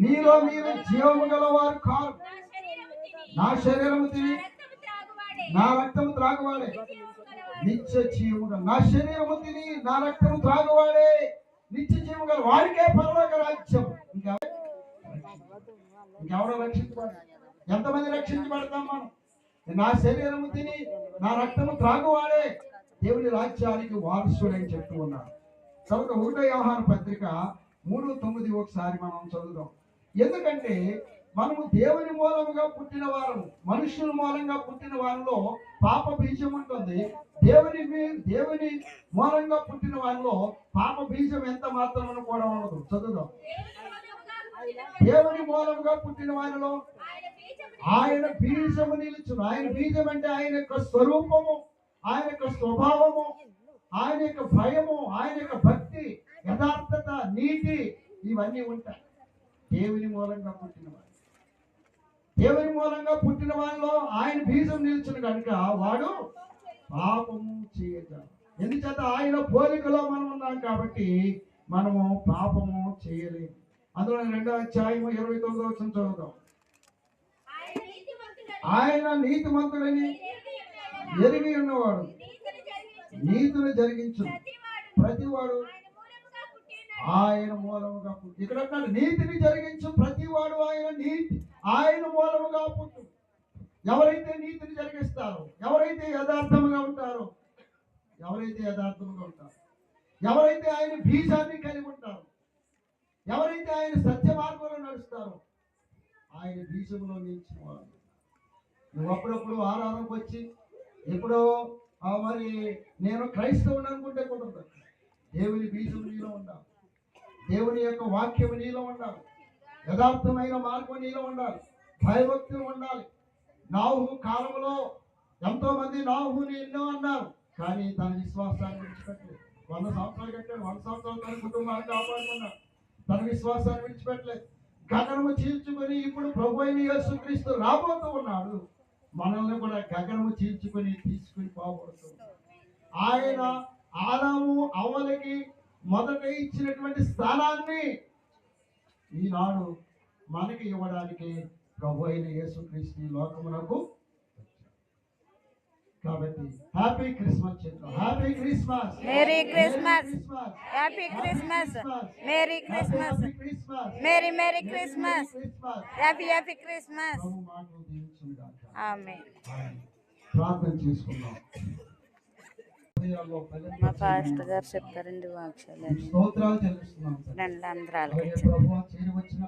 మీలో మీరు జీవము గలవారు కారు. నా శరీరము తిని నా రక్తము త్రాగువాడే నిత్య జీవము గల. నా శరీరము తిని నా రక్తము త్రాగువాడే నిత్య జీవము గల. వాడికే పరలోక రాజ్యం. ఇంకెవడో రక్షించబడతాం? ఎంతమంది రక్షించబడతాం మనం? నా శరీరము తిని నా రక్తము త్రాగువాడే దేవుని రాజ్యానికి వారసుడని చెప్తూ ఉన్నాడు. కాబట్టి 1 యోహాను పత్రిక 3:9 ఒకసారి మనం చదువుదాం. ఎందుకంటే మనము దేవుని మూలముగా పుట్టిన వారము. మనుషుల మూలంగా పుట్టిన వారిలో పాప బీజం ఉంటుంది. దేవుని మూలంగా పుట్టిన వారిలో పాప బీజం ఎంత మాత్రమని కూడా ఉండదు. చదువుదాం. దేవుని మూలముగా పుట్టిన వారిలో ఆయన బీజము నిలుచును. ఆయన బీజం అంటే ఆయన యొక్క స్వరూపము, ఆయన యొక్క స్వభావము, ఆయన యొక్క భయము, ఆయన యొక్క భక్తి, యథార్థత, నీతి ఇవన్నీ ఉంటాయి దేవుని మూలంగా పుట్టిన వారు. దేవుని మూలంగా పుట్టిన వారిలో ఆయన బీజం నిల్చును కనుక వాడు పాపము చేయగలడు. ఎందుచేత ఆయన పోలికలో మనం ఉన్నాం కాబట్టి మనము పాపము చేయలేము. అందులో 2వ అధ్యాయము 29వ వచనం చదువుదాం. ఆయన నీతిమంతుడని ఎరిగి ఉన్నవాడు నీతిని జరిగించు ప్రతివాడు ఆయన మూలముగా పుట్టు. ఇక్కడ అన్నాడు నీతిని జరిగించు ప్రతివాడు ఆయన మూలముగా పుట్టు. ఎవరైతే నీతిని జరిగిస్తారో, ఎవరైతే యథార్థముగా ఉంటారో, ఎవరైతే ఆయన బీజాన్ని కలిగి ఉంటారో, ఎవరైతే ఆయన సత్య మార్గంలో నడుస్తారో ఆయన బీజంలో నిలిచిన వారు. నువ్వు అప్పుడప్పుడు ఆరాధనకు వచ్చి ఎప్పుడో మరి నేను క్రైస్తవుని అనుకుంటే కుదరదు. దేవుని బీజం నీలో ఉండాలి. దేవుని యొక్క వాక్యం నీలో ఉండాలి. యథార్థమైన మార్గం నీలో ఉండాలి. భయభక్తులు ఉండాలి. నాహు కాలంలో ఎంతో మంది నాహుని ఎన్నో అన్నారు, కానీ తన విశ్వాసాన్ని విడిచిపెట్టలేదు. 100 సంవత్సరాలు కట్టాడు. 100 సంవత్సరాలు తన కుటుంబాన్ని కాపాడుకున్నాడు. తన విశ్వాసాన్ని విడిచిపెట్టలేదు. గగనము చీల్చుకొని ఇప్పుడు ప్రభు అయిన యేసుక్రీస్తు రాబోతూ ఉన్నాడు. మనల్ని కూడా గగనము చీల్చుకొని తీసుకుని పోబడుతుంది. ఆయన ఆదాము అవ్వలకి మొదట ఇచ్చినటువంటి స్థానాన్ని ఈనాడు మనకి ఇవ్వడానికి ప్రభు అయిన యేసుక్రీస్తు ఈ లోకమునకు. కాబట్టి హ్యాపీ క్రిస్మస్ చెప్తాం. Happy Christmas, merry Christmas, happy Christmas, merry Christmas, merry merry Christmas, happy happy Christmas. ఆమేన్. ప్రార్థన చేసుకుందాం. మా పాస్టర్ గారు చెప్తారండి వాక్యాలు. స్తోత్రాలు చెల్లిస్తున్నాం. 2 అంధ్రాలు ప్రభువా చేరి వచ్చిన